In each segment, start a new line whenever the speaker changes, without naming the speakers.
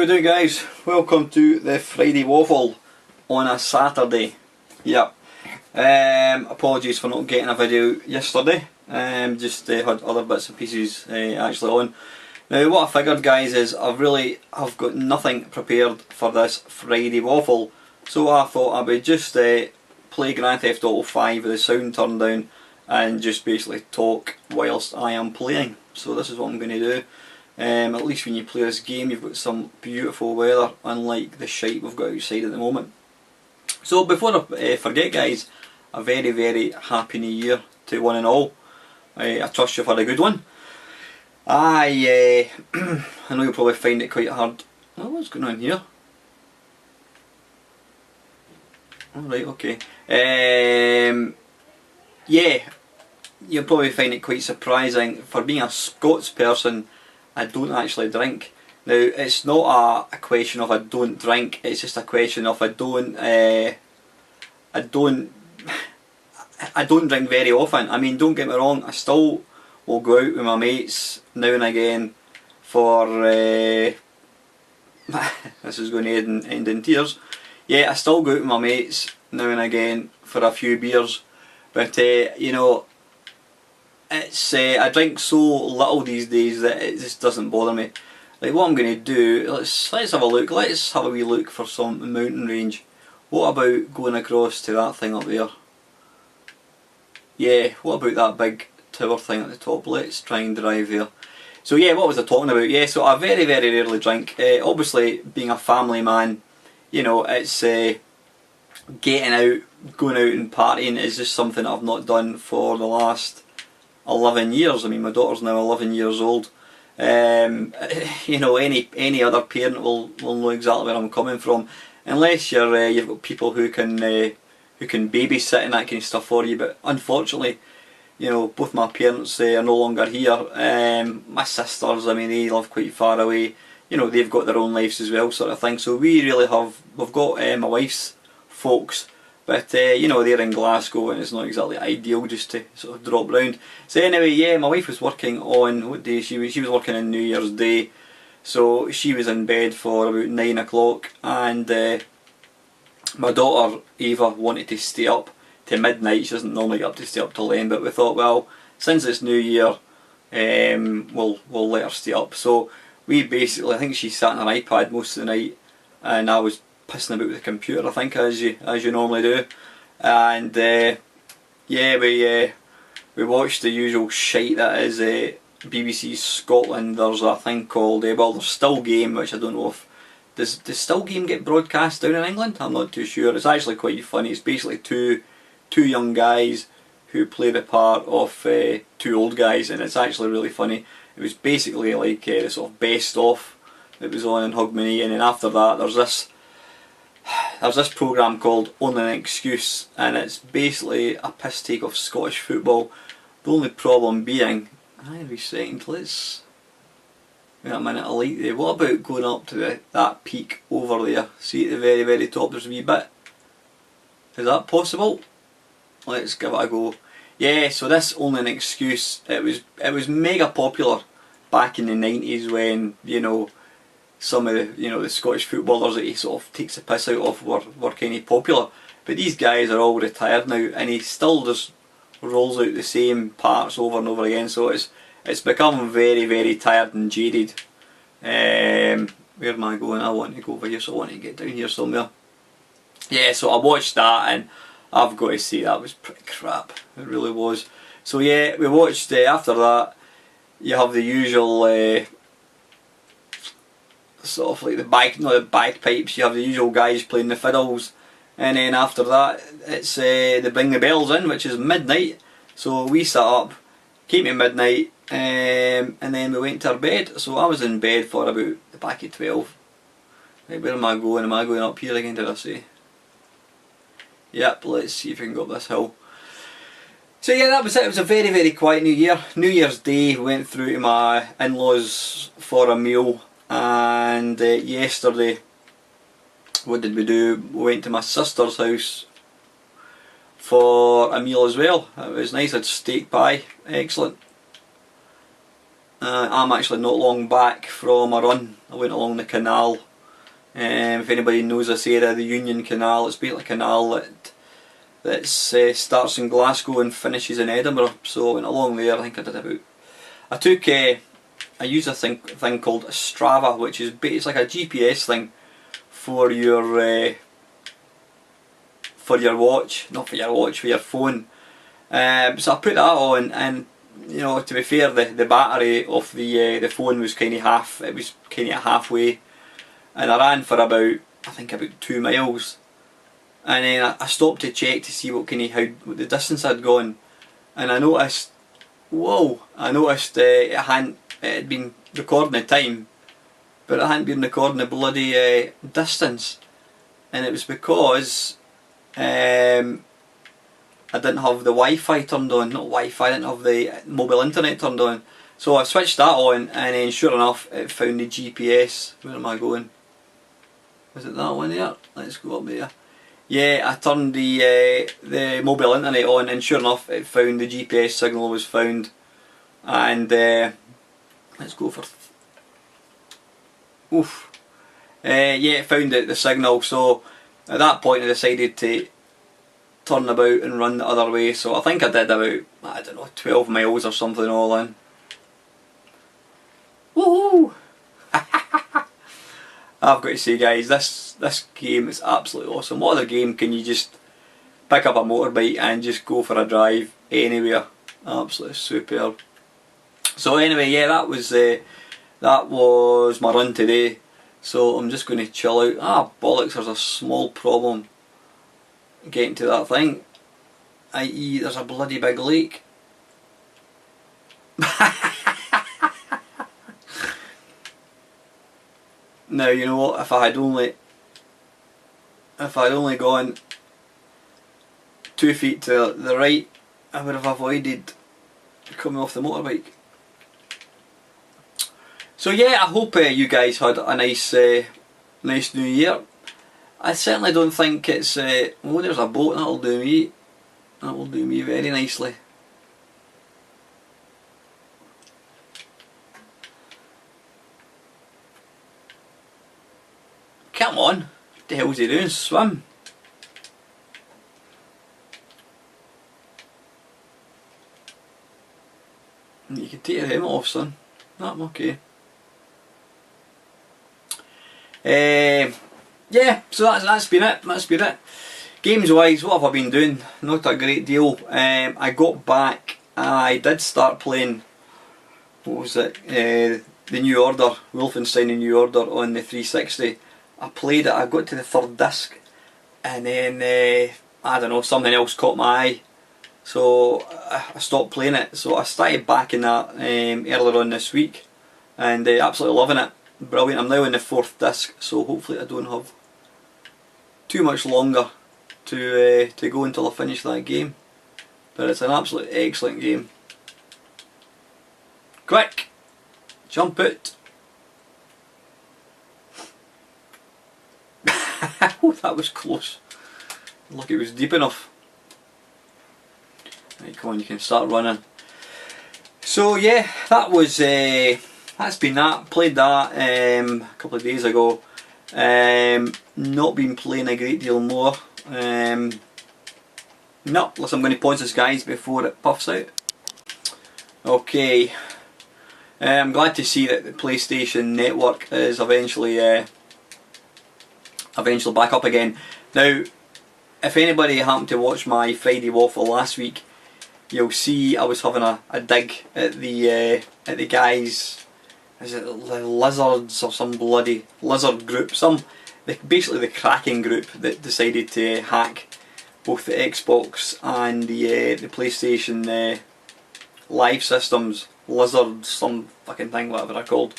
we doing, guys? Welcome to the Friday Waffle on a Saturday. Yep. Apologies for not getting a video yesterday. Just had other bits and pieces actually on. Now what I figured, guys, is I've got nothing prepared for this Friday Waffle, so I thought I would just play Grand Theft Auto 5 with the sound turned down and just basically talk whilst I am playing. So this is what I'm going to do. At least when you play this game you've got some beautiful weather, unlike the shite we've got outside at the moment. So before I forget, guys, a very, very happy new year to one and all. I trust you've had a good one. I know you'll probably find it quite hard. Oh, what's going on here? Alright, okay. Yeah, you'll probably find it quite surprising. For being a Scots person, I don't actually drink. Now, it's not a question of I don't drink, it's just a question of I don't drink very often. I mean, don't get me wrong, I still will go out with my mates now and again for this is going to end in tears. Yeah, I still go out with my mates now and again for a few beers, but you know, it's I drink so little these days that it just doesn't bother me. Like, what I'm going to do, let's have a look. Let's have a wee look for some mountain range. What about going across to that thing up there? Yeah, what about that big tower thing at the top? Let's try and drive there. So yeah, what was I talking about? Yeah, so I very, very rarely drink. Obviously, being a family man, you know, it's getting out, going out and partying is just something I've not done for the last 11 years. I mean, my daughter's now 11 years old. You know, any other parent will know exactly where I'm coming from, unless you've got people who can babysit and that kind of stuff for you. But unfortunately, you know, both my parents are no longer here. My sisters, I mean, they live quite far away. You know, they've got their own lives as well, sort of thing. So we've got my wife's folks, but you know, they're in Glasgow and it's not exactly ideal just to sort of drop round. So anyway, yeah, my wife was working on, what day she was working on New Year's Day, so she was in bed for about 9 o'clock, and my daughter Ava wanted to stay up to midnight. She doesn't normally get up to stay up till then, but we thought, well, since it's New Year, we'll let her stay up. So we basically, I think she sat on her iPad most of the night, and I was pissing about with the computer, I think, as you normally do, and yeah, we watched the usual shite that is BBC Scotland. There's a thing called well, there's Still Game, which I don't know if does Still Game get broadcast down in England? I'm not too sure. It's actually quite funny. It's basically two young guys who play the part of two old guys, and it's actually really funny. It was basically like the sort of best of that was on in Hogmanay, and then after that there's this programme called Only an Excuse, and it's basically a piss take of Scottish football. The only problem being, hang on a second, let's wait a minute, I like the, what about going up to that peak over there? See at the very, very top there's a wee bit. Is that possible? Let's give it a go. Yeah, so this Only an Excuse, it was mega popular back in the 90s when, you know, some of the, you know, the Scottish footballers that he sort of takes the piss out of were kind of popular. But these guys are all retired now, and he still just rolls out the same parts over and over again. So it's become very, very tired and jaded. Where am I going? I want to go over here, so I want to get down here somewhere. Yeah, so I watched that, and I've got to say that was pretty crap. It really was. So yeah, we watched after that. You have the usual. Sort of like the bagpipes, you have the usual guys playing the fiddles, and then after that it's they bring the bells in, which is midnight. So we sat up, came to midnight, and then we went to our bed. So I was in bed for about the back of 12. Right, where am I going? Am I going up here again, did I say? Yep, let's see if we can go up this hill. So yeah, that was it. It was a very, very quiet New Year. New Year's Day we went through to my in-laws for a meal. And yesterday, what did we do? We went to my sister's house for a meal as well. It was nice. I had steak pie, excellent. I'm actually not long back from a run. I went along the canal If anybody knows this area, the Union Canal, it's basically a canal that starts in Glasgow and finishes in Edinburgh. So I went along there. I think I did about. I used a thing called Strava, which is it's like a GPS thing for your watch, not for your watch, for your phone. So I put that on, and you know, to be fair, the battery of the phone was kind of halfway, and I ran for about 2 miles, and then I stopped to check to see what the distance I'd gone, and I noticed, whoa! It had been recording the time, but it hadn't been recording the bloody distance, and it was because I didn't have the Wi-Fi turned on. Not Wi-Fi, I didn't have the mobile internet turned on. So I switched that on, and then sure enough it found the GPS. Where am I going? Was it that one there? Let's go up there. Yeah, I turned the mobile internet on, and sure enough it found the GPS signal was found. And let's go for... Oof. Yeah, it found the signal, so at that point I decided to turn about and run the other way. So I think I did about, I don't know, 12 miles or something all in. Woohoo! I've got to say, guys, this game is absolutely awesome. What other game can you just pick up a motorbike and just go for a drive anywhere? Absolutely superb. So anyway, yeah, that was my run today. So I'm just going to chill out. Ah, bollocks, there's a small problem getting to that thing, i.e. there's a bloody big lake. Now, you know what, if I had only gone 2 feet to the right, I would have avoided coming off the motorbike. So yeah, I hope you guys had a nice New Year. I certainly don't think it's... oh, there's a boat, that'll do me. That will do me very nicely. Come on, what the hell's he doing? Swim. You can take your helmet off, son. No, I'm okay. Yeah, so that's been it. Games wise, what have I been doing? Not a great deal. I got back, I did start playing, what was it, the New Order, Wolfenstein The New Order on the 360. I played it, I got to the 3rd disc, and then, I don't know, something else caught my eye. So I stopped playing it. So I started back in that earlier on this week, and absolutely loving it. Brilliant. I'm now in the 4th disc, so hopefully I don't have too much longer to go until I finish that game. But it's an absolutely excellent game. Quick! Jump out! Oh, that was close. Look, it was deep enough. Right, come on, you can start running. So yeah, that was that's been that. Played that a couple of days ago. Not been playing a great deal more. No, unless I'm going to pause this, guys, before it puffs out. Okay. I'm glad to see that the PlayStation Network is eventually back up again. Now, if anybody happened to watch my Friday Waffle last week, you'll see I was having a dig at the guys. Is it the Lizards or some bloody lizard group? Basically the cracking group that decided to hack both the Xbox and the PlayStation live systems. Lizards, some fucking thing, whatever they're called.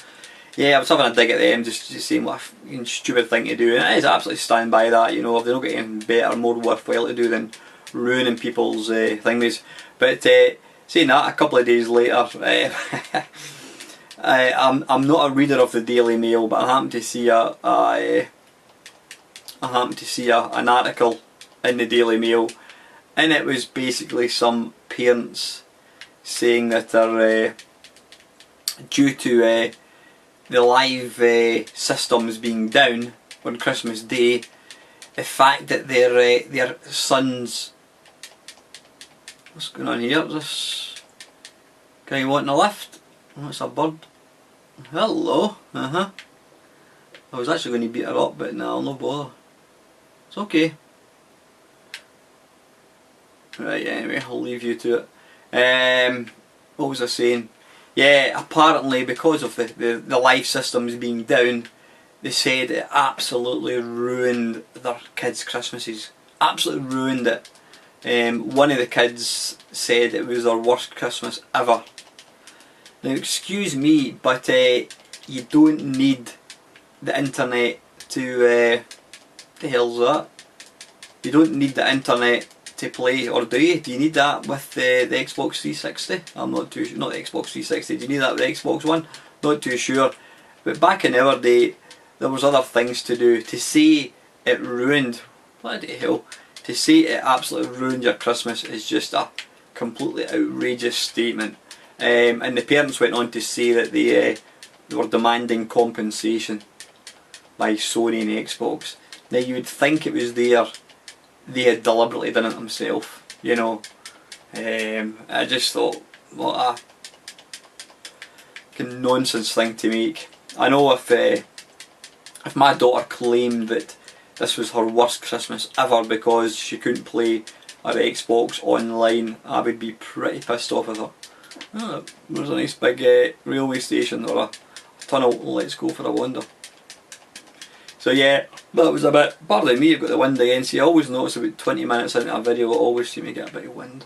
Yeah, I was having a dig at them, just saying what a fucking stupid thing to do, and it is absolutely stand by that. You know, if they don't get anything better, more worthwhile to do than ruining people's things. But saying that, a couple of days later, I'm not a reader of the Daily Mail, but I happened to see an article in the Daily Mail, and it was basically some parents saying that they're due to the live systems being down, on Christmas Day, the fact that their sons, what's going on here? This guy wanting a lift? Oh, it's a bird. Hello. I was actually going to beat her up, but no, no bother. It's okay. Right, anyway, I'll leave you to it. What was I saying? Yeah, apparently because of the life systems being down, they said it absolutely ruined their kids' Christmases. Absolutely ruined it. One of the kids said it was their worst Christmas ever. Now excuse me, but you don't need the internet to... the hell's that? You don't need the internet to play, or do you? Do you need that with the Xbox 360? I'm not too sure. Not the Xbox 360. Do you need that with the Xbox One? Not too sure. But back in our day, there was other things to do. To say it ruined, bloody hell, to say it absolutely ruined your Christmas is just a completely outrageous statement. And the parents went on to say that they were demanding compensation by Sony and Xbox. Now you would think it was they had deliberately done it themselves, you know. I just thought, what a nonsense thing to make. I know if my daughter claimed that this was her worst Christmas ever because she couldn't play her Xbox online, I would be pretty pissed off with her. Oh, there's a nice big railway station or a tunnel. Let's go for a wander. So yeah, that was a bit, pardon me, I've got the wind again. See, I always notice about 20 minutes into a video I always seem to get a bit of wind.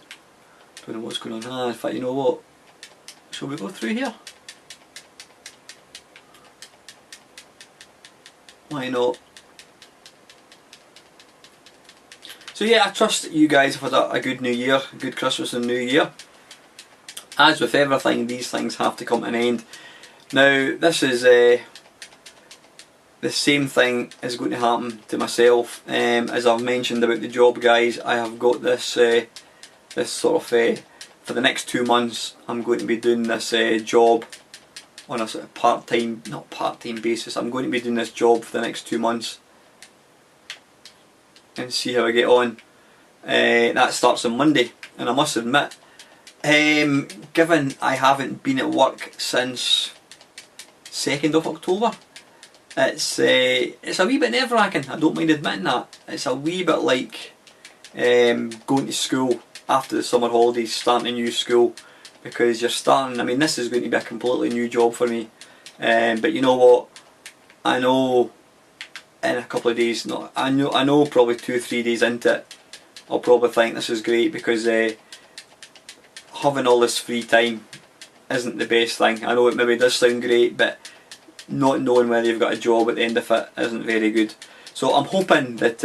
Don't know what's going on. In fact, you know what? Shall we go through here? Why not? So yeah, I trust that you guys have had a good New Year, a good Christmas and New Year. As with everything, these things have to come to an end. Now, this is the same thing is going to happen to myself. As I've mentioned about the job, guys, I have got this this sort of for the next 2 months. I'm going to be doing this job on a sort of not part-time basis. I'm going to be doing this job for the next 2 months and see how I get on. That starts on Monday, and I must admit, given I haven't been at work since 2nd of October, it's a wee bit nerve-wracking. I don't mind admitting that. It's a wee bit like going to school after the summer holidays, starting a new school, because you're starting. I mean, this is going to be a completely new job for me. But you know what? I know in a couple of days, I know probably 2 or 3 days into it, I'll probably think this is great, because having all this free time isn't the best thing. I know it maybe does sound great, but not knowing whether you've got a job at the end of it isn't very good. So I'm hoping that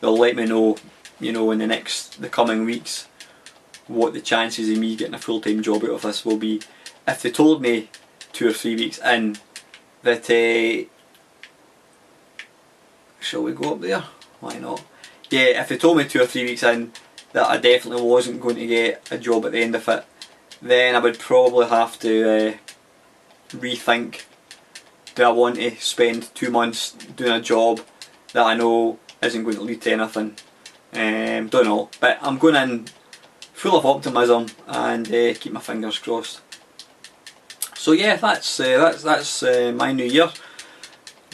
they'll let me know, you know, in the coming weeks, what the chances of me getting a full-time job out of this will be. If they told me 2 or 3 weeks in that shall we go up there? Why not? Yeah, if they told me 2 or 3 weeks in that I definitely wasn't going to get a job at the end of it, then I would probably have to rethink, do I want to spend 2 months doing a job that I know isn't going to lead to anything? Don't know, but I'm going in full of optimism and keep my fingers crossed. So yeah, that's my new year.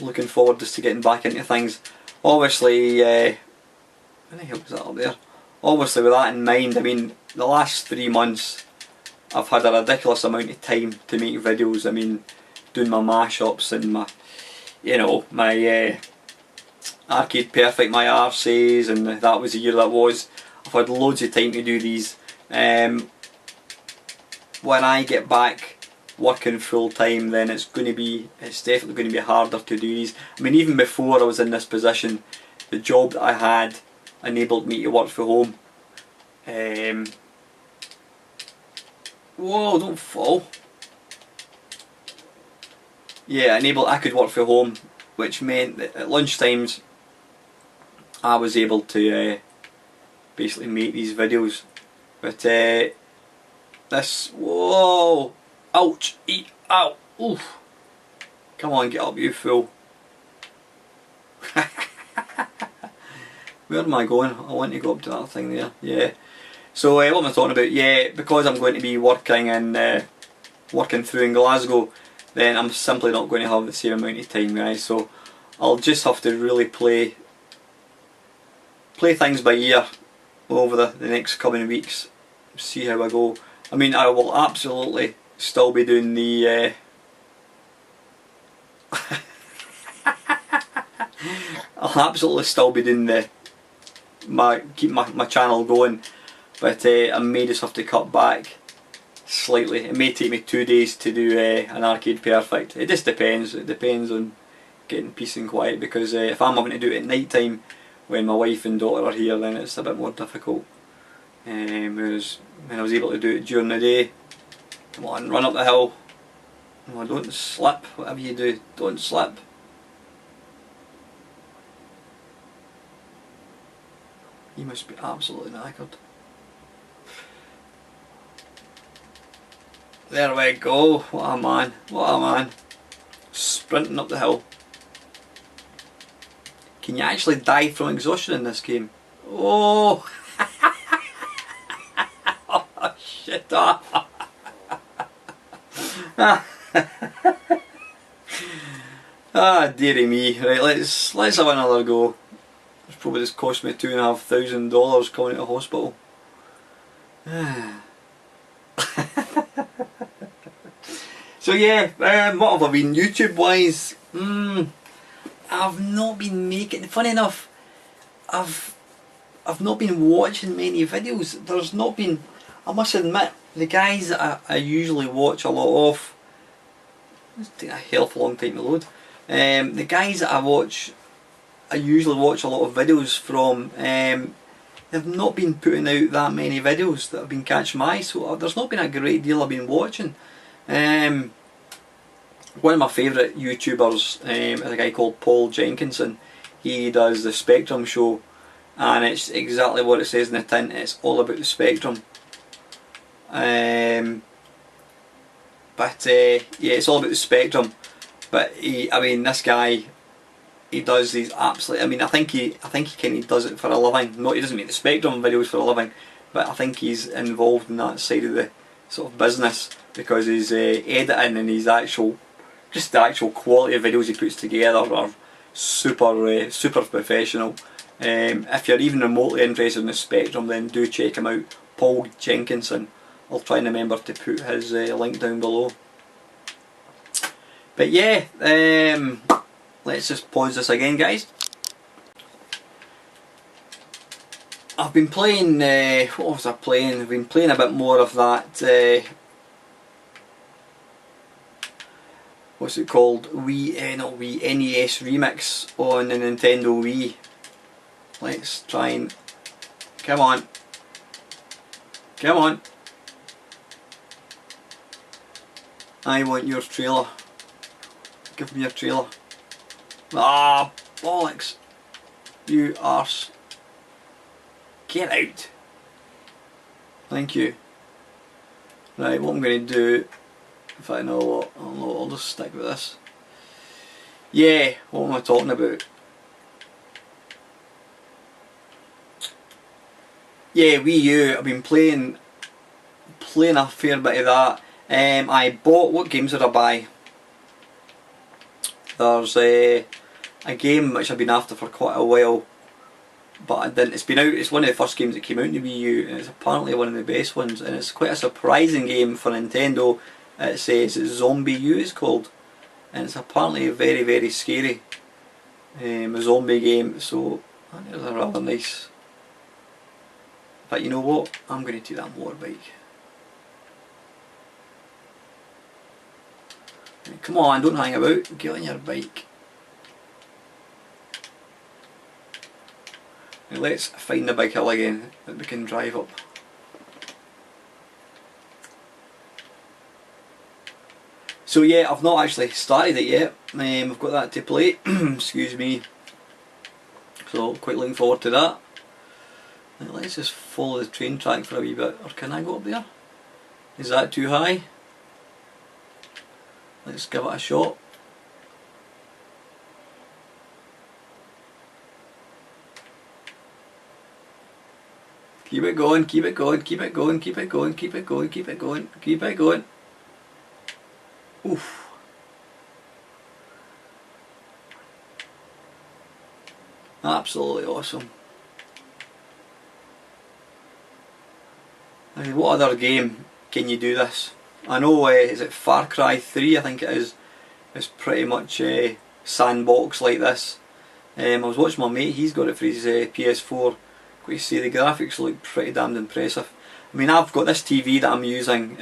Looking forward just to getting back into things. Obviously, where the hell was that up there? Obviously, with that in mind, I mean, the last 3 months I've had a ridiculous amount of time to make videos. I mean, doing my mashups and my, you know, my Arcade Perfect, my RCs, and that was the year that was. I've had loads of time to do these. When I get back working full time, then it's definitely going to be harder to do these. I mean, even before I was in this position, the job that I had enabled me to work from home. Whoa, don't fall. Yeah, I could work from home, which meant that at lunchtimes I was able to basically make these videos. But this, whoa, ouch, ow, oof. Come on, get up you fool. Where am I going? I want to go up to that thing there. Yeah. So what am I talking about? Yeah, because I'm going to be working and working through in Glasgow, then I'm simply not going to have the same amount of time, guys. So I'll just have to really play things by ear over the next coming weeks. See how I go. I mean, I will absolutely still be doing the I'll absolutely still be doing keep my channel going, but I may just have to cut back slightly. It may take me 2 days to do an Arcade Perfect. It just depends. It depends on getting peace and quiet, because if I'm having to do it at night time when my wife and daughter are here, then it's a bit more difficult. Whereas when I was able to do it during the day, come on, run up the hill. No, don't slip. Whatever you do, don't slip. He must be absolutely knackered. There we go. What a man. What a man. Sprinting up the hill. Can you actually die from exhaustion in this game? Oh! Oh shit. Ah, dearie me. Right, let's have another go. It's probably just cost me $2,500 coming to hospital. So yeah, what have I been YouTube wise? I've not been making. Funny enough, I've not been watching many videos. There's not been. I must admit, the guys that I usually watch a lot of. It's taking a hell of a long time to load. The guys that I usually watch a lot of videos from, they've not been putting out that many videos that have been catching my eye, so there's not been a great deal I've been watching. One of my favourite YouTubers is a guy called Paul Jenkinson. He does the Spectrum Show, and it's exactly what it says in the tin. It's all about the Spectrum. Yeah, it's all about the Spectrum. But this guy, he does these absolutely. I think he kind of does it for a living. No, he doesn't make the Spectrum videos for a living, but I think he's involved in that side of the sort of business, because his editing and his actual quality of videos he puts together are super professional. If you're even remotely interested in the Spectrum, then do check him out, Paul Jenkinson. I'll try and remember to put his link down below. But yeah, let's just pause this again, guys. I've been playing, what was I playing? I've been playing a bit more of that, what's it called? NES Remix on the Nintendo Wii. Let's try and, come on. Come on. I want your trailer. Give me your trailer. Ah, bollocks. You arse. Get out. Thank you. Right, what I'm going to do, if I know what, I'll just stick with this. Yeah, what am I talking about? Yeah, Wii U, I've been playing a fair bit of that. I bought, what games did I buy? There's a game which I've been after for quite a while, but I didn't. It's been out. It's one of the first games that came out in the Wii U, and it's apparently one of the best ones. And it's quite a surprising game for Nintendo. It says it's Zombie U it's called, and it's apparently very scary. A zombie game. So that is a rather nice. But you know what? I'm going to take that motorbike. Come on, don't hang about, get on your bike. Now let's find the big hill again that we can drive up. So yeah, I've not actually started it yet. I've got that to play, excuse me. So quite looking forward to that. Now let's just follow the train track for a wee bit, or can I go up there? Is that too high? Let's give it a shot. Keep it going, keep it going, keep it going, keep it going, keep it going, keep it going, keep it going. Oof. Absolutely awesome. I mean, what other game can you do this? I know, is it Far Cry 3 I think it is. It's pretty much sandbox like this. I was watching my mate, he's got it for his PS4. Got to say the graphics look pretty damned impressive. I mean, I've got this TV that I'm using,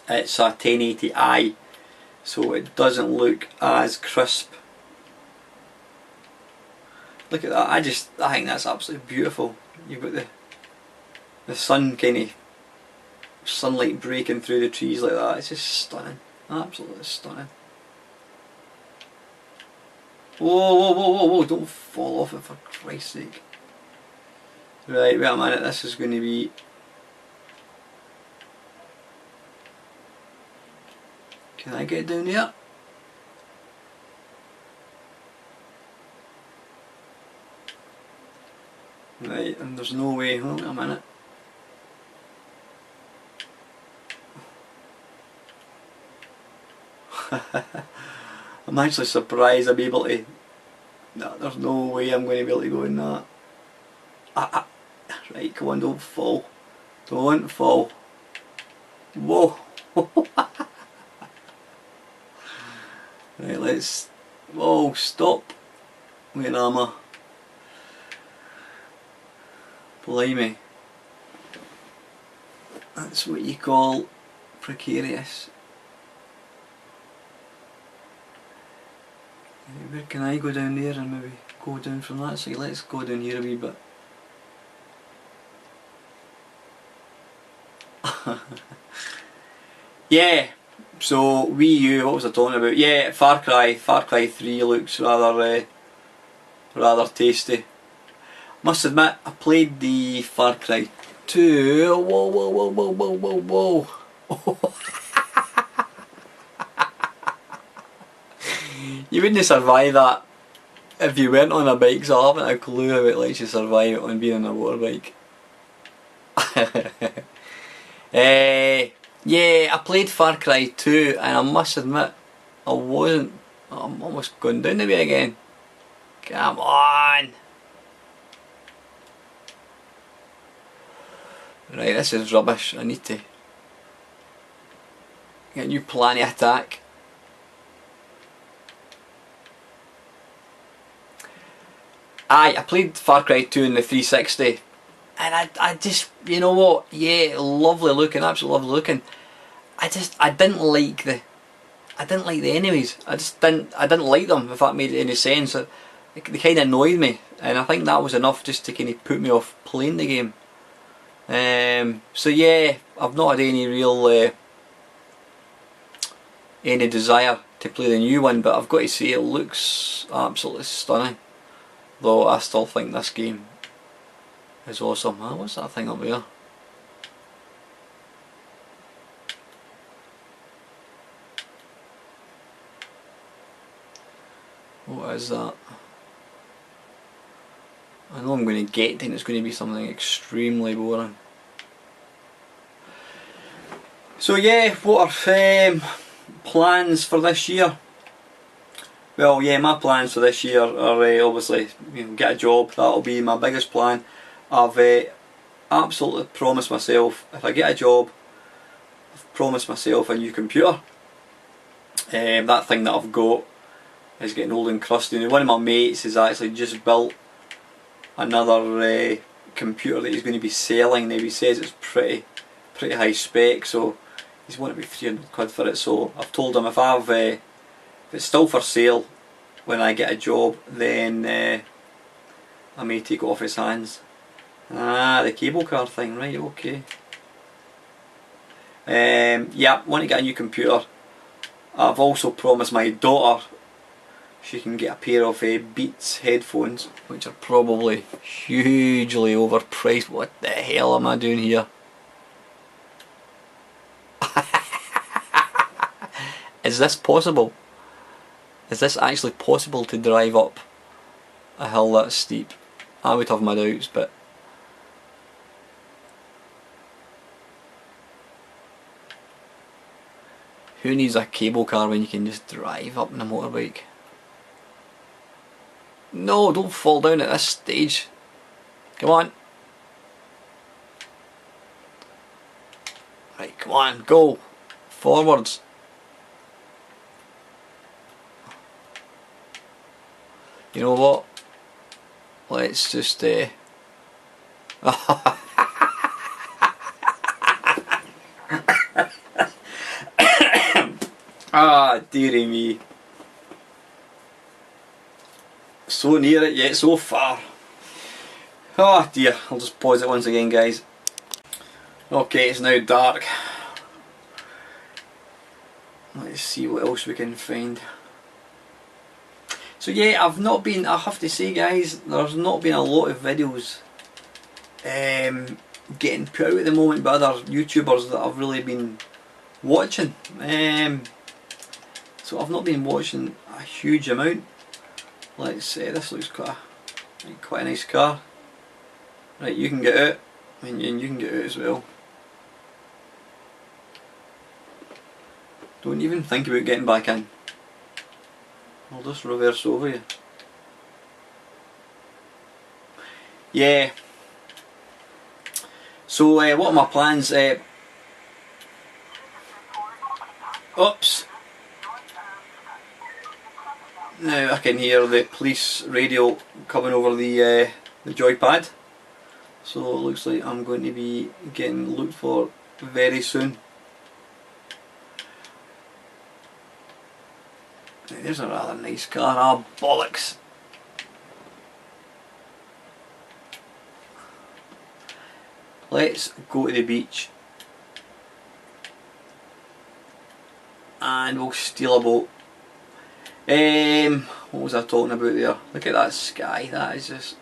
it's a 1080i, so it doesn't look as crisp. Look at that, I think that's absolutely beautiful. You've got the sun kind of sunlight breaking through the trees like that. It's just stunning, absolutely stunning. Whoa, whoa, whoa, whoa, whoa, don't fall off it for Christ's sake. Right, wait a minute, this is going to be... Can I get down here? Right, and there's no way, hold on a minute. I'm actually surprised I'm able to... No, there's no way I'm going to be able to go in that. Right, come on, don't fall. Don't fall. Whoa! Right, let's... Whoa, stop! Wait, am I? Blimey. That's what you call precarious. Where can I go down there and maybe go down from that side? Let's go down here a wee bit. Yeah, so Wii U, what was I talking about? Yeah, Far Cry 3 looks rather tasty. Must admit, I played the Far Cry 2. Whoa, whoa, whoa, whoa, whoa, whoa, whoa. You wouldn't survive that if you weren't on a bike, so I haven't a clue how it lets you survive it on being on a motorbike. Yeah, I played Far Cry 2 and I must admit I'm almost going down the way again. Come on! Right, this is rubbish. I need to get a new plan of attack. I played Far Cry 2 in the 360 and I just, you know what, yeah, lovely looking, absolutely lovely looking. I didn't like the enemies. I didn't like them, if that made any sense. They kind of annoyed me, and I think that was enough just to kind of put me off playing the game. So yeah, I've not had any real any desire to play the new one, but I've got to say it looks absolutely stunning. Though I still think this game is awesome. What's that thing up there? What is that? I know I'm going to get to it and it's going to be something extremely boring. So yeah, what are plans for this year? Well, yeah, my plans for this year are obviously, you know, get a job. That'll be my biggest plan. I've absolutely promised myself, if I get a job, I've promised myself a new computer. That thing that I've got is getting old and crusty. One of my mates has actually just built another computer that he's going to be selling. Now he says it's pretty high spec, so he's wanting me 300 quid for it. So I've told him if it's still for sale when I get a job, then I may take it off his hands. The cable car thing, right, okay. Yeah, want to get a new computer. I've also promised my daughter she can get a pair of Beats headphones, which are probably hugely overpriced. What the hell am I doing here? Is this possible? Is this actually possible to drive up a hill that steep? I would have my doubts, but Who needs a cable car when you can just drive up on a motorbike? No, don't fall down at this stage. Come on. Right, come on, go. Forwards. You know what? Let's just ah, dearie me. So near it yet so far. Oh dear, I'll just pause it once again, guys. Okay, it's now dark. Let's see what else we can find. So yeah, I have to say guys, there's not been a lot of videos getting put out at the moment by other YouTubers that I've really been watching. So I've not been watching a huge amount. Let's say this looks quite a nice car. Right, you can get out, and you can get out as well. Don't even think about getting back in. I'll just reverse over you. Yeah. So what are my plans? Oops. Now I can hear the police radio coming over the joypad. So it looks like I'm going to be getting looked for very soon. Now, there's a rather nice car. Ah, bollocks. Let's go to the beach and we'll steal a boat. What was I talking about there? Look at that sky, that is just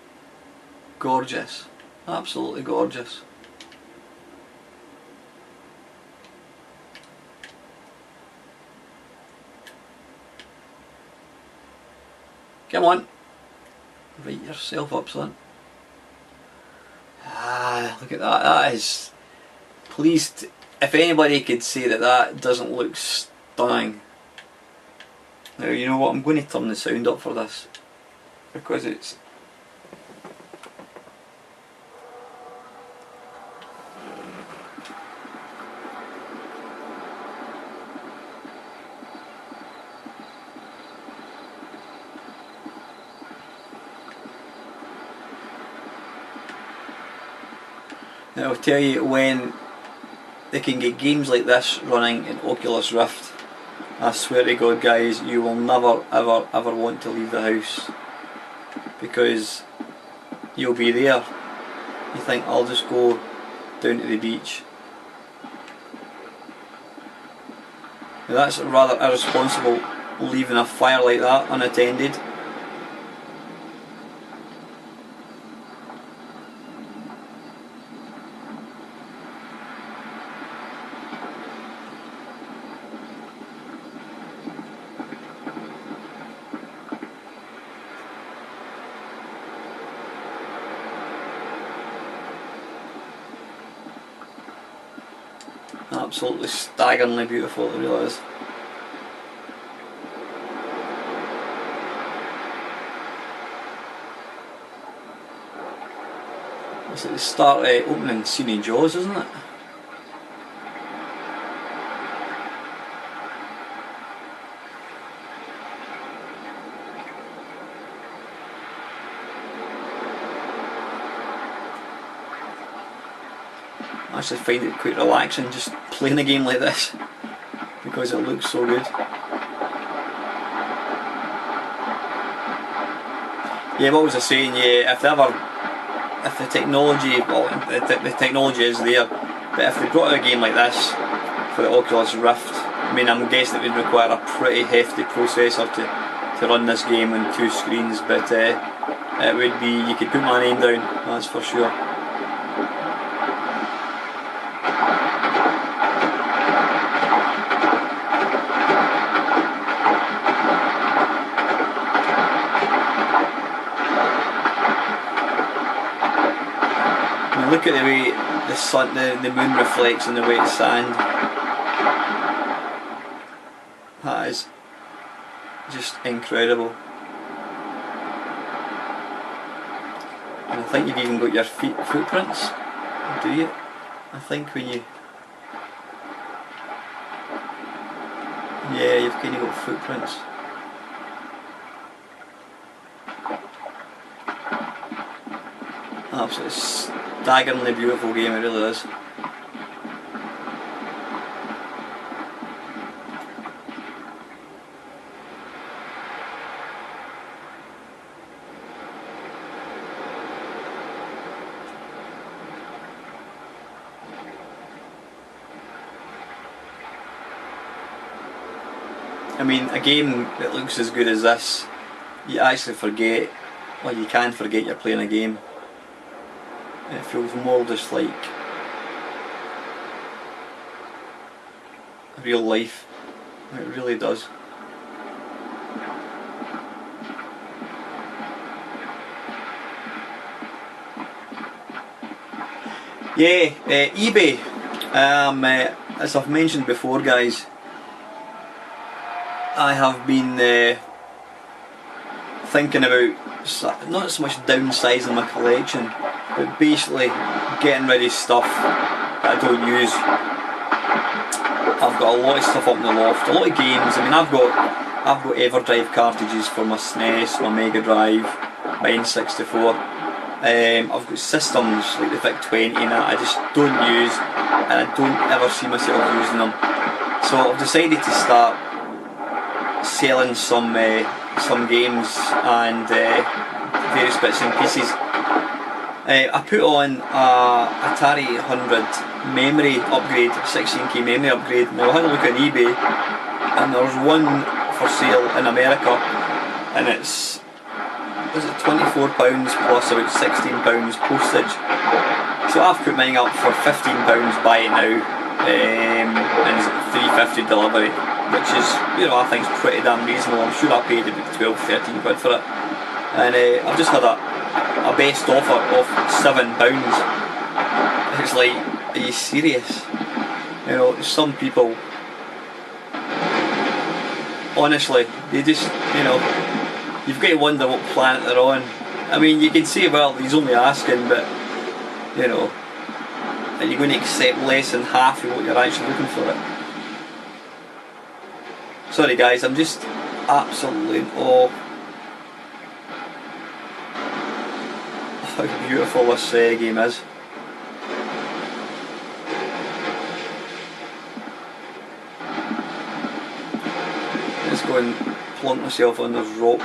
gorgeous. Absolutely gorgeous. Come on, write yourself up, son. Ah, look at that, that is... Please, if anybody could say that that doesn't look stunning. Now you know what, I'm going to turn the sound up for this, because it's... Now I'll tell you, when they can get games like this running in Oculus Rift, I swear to God guys, you will never ever want to leave the house, because you'll be there. You think, I'll just go down to the beach. Now that's rather irresponsible, leaving a fire like that unattended. Absolutely staggeringly beautiful, it really is. It's like the start opening scene in Jaws, isn't it? I actually find it quite relaxing just playing a game like this, because it looks so good. Yeah, what was I saying? Yeah, if the technology, well, the technology is there, but if they brought out a game like this for the Oculus Rift, I mean, I'm guessing it would require a pretty hefty processor to run this game on 2 screens, but it would be, you could put my name down, that's for sure. Look at the way the sun, the moon reflects on the wet sand. incredible. And I think you've even got your footprints, do you? I think when you... Yeah, you've kind of got footprints. Absolutely staggeringly beautiful game, it really is. I mean, a game that looks as good as this, you actually forget, well, you can forget you're playing a game. It feels more just like real life. It really does. Yeah, eBay. As I've mentioned before, guys, I have been thinking about not so much downsizing my collection, but basically getting rid of stuff that I don't use. I've got a lot of stuff up in the loft, a lot of games. I mean, I've got EverDrive cartridges for my SNES, my Mega Drive, my N64. I've got systems like the VIC-20 and that I just don't use, and I don't ever see myself using them. So I've decided to start selling some games and various bits and pieces. I put on a Atari 100 memory upgrade, 16K memory upgrade. Now I had a look on eBay and there's one for sale in America, and it's, was it £24 plus about £16 postage. So I've put mine up for £15 buy it now, and it's £3.50 delivery, which is, you know, I think is pretty damn reasonable. I'm sure I paid about 12-13 quid for it, and I've just had a best offer of £7. It's like, are you serious? You know, some people, honestly, they just, you know, you've got to wonder what planet they're on. I mean, you can say, well, he's only asking, but, you know, are you going to accept less than half of what you're actually looking for it? Sorry guys, I'm just absolutely in awe of how beautiful this game is. Let's go and plunk myself on this rock.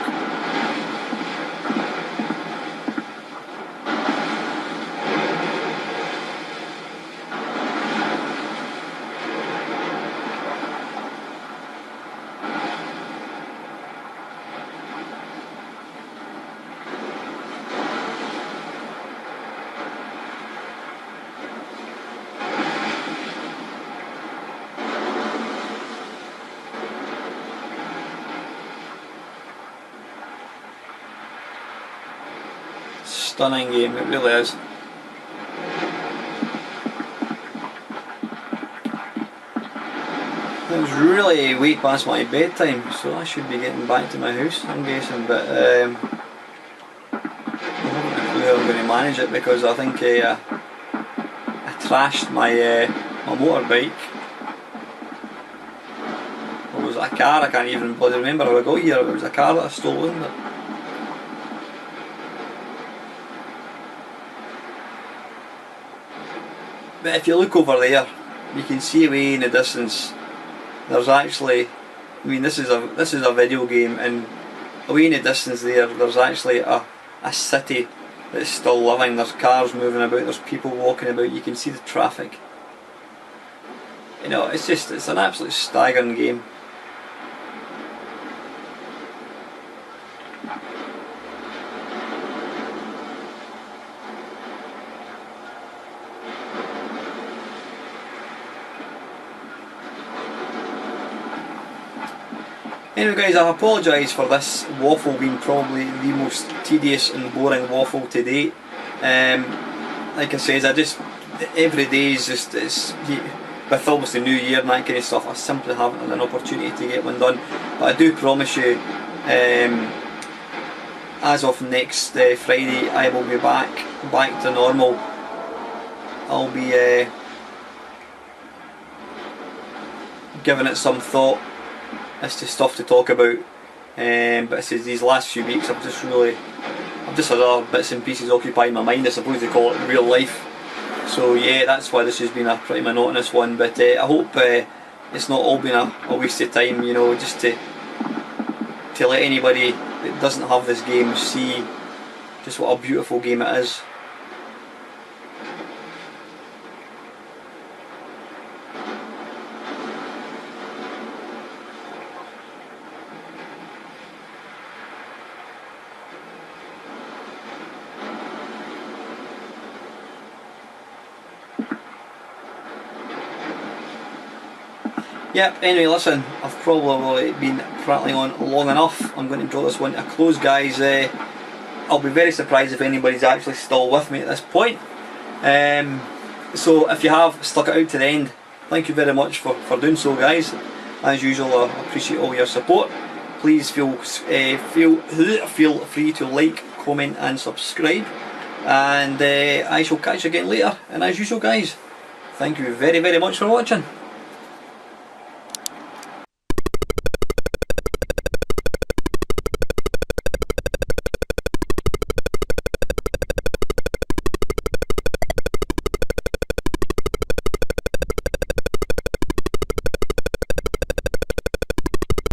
Stunning game, it really is. It was really way past my bedtime, so I should be getting back to my house, I'm guessing, but I haven't a clue how I'm going to manage it, because I think I trashed my my motorbike. Or was it a car? I can't even bloody remember how I got here. It was a car that I stole, wasn't it? But if you look over there, you can see away in the distance, there's actually, I mean, this is a video game, and away in the distance there's actually a city that's still living. There's cars moving about, there's people walking about, you can see the traffic. You know, it's an absolute staggering game. Anyway guys, I apologise for this waffle being probably the most tedious and boring waffle to date. Like I said, every day is just, with obviously New Year and that kind of stuff, I simply haven't had an opportunity to get one done. But I do promise you, As of next Friday, I will be back to normal. I'll be giving it some thought as to stuff to talk about. But it says these last few weeks I've just had other bits and pieces occupying my mind, I suppose they call it real life. So yeah, that's why this has been a pretty monotonous one, but I hope it's not all been a waste of time, you know, just to let anybody that doesn't have this game see just what a beautiful game it is. Yep, anyway, listen, I've probably been prattling on long enough. I'm going to draw this one to a close, guys. I'll be very surprised if anybody's actually still with me at this point. So if you have stuck it out to the end, thank you very much for doing so, guys. As usual, I appreciate all your support. Please feel free to like, comment and subscribe. And I shall catch you again later. And as usual, guys, thank you very much for watching.